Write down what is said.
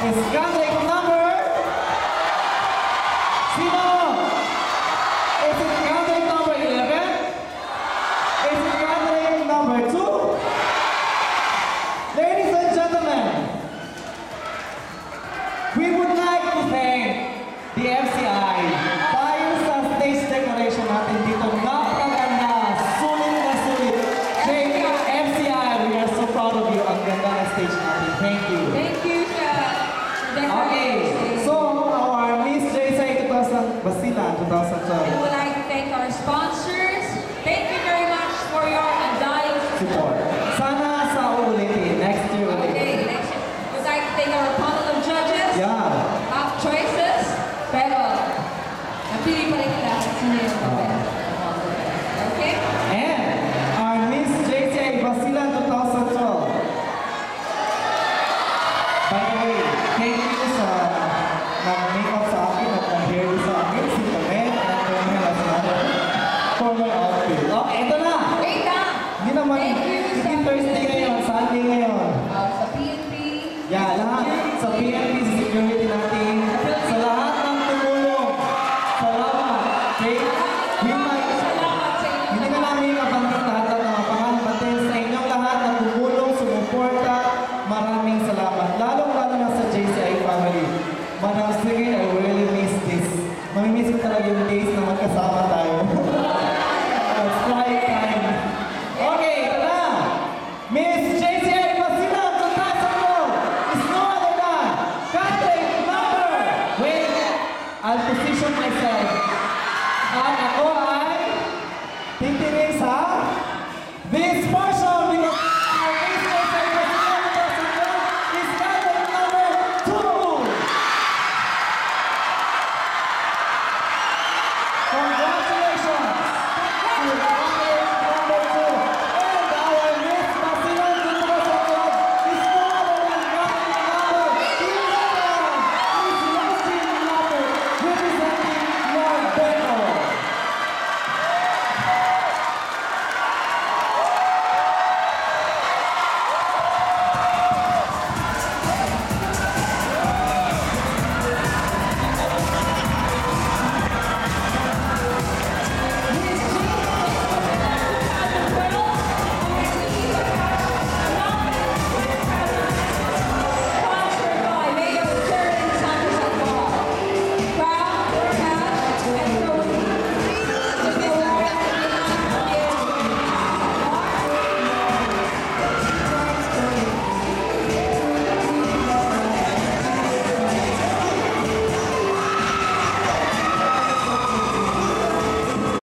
is gathering number... Sino? Is it gathering number 11? Is it gathering number 2? Ladies and gentlemen, we would like to thank the FCI dahil sa stage decoration natin dito. Napakaganda, sulit na sulit. Thank you, FCI. We are so proud of you. Ang ganda ng stage natin. Thank you. Thank you, Chef. Okay, so our Miss JSA 2000 Basilan 2012. We would like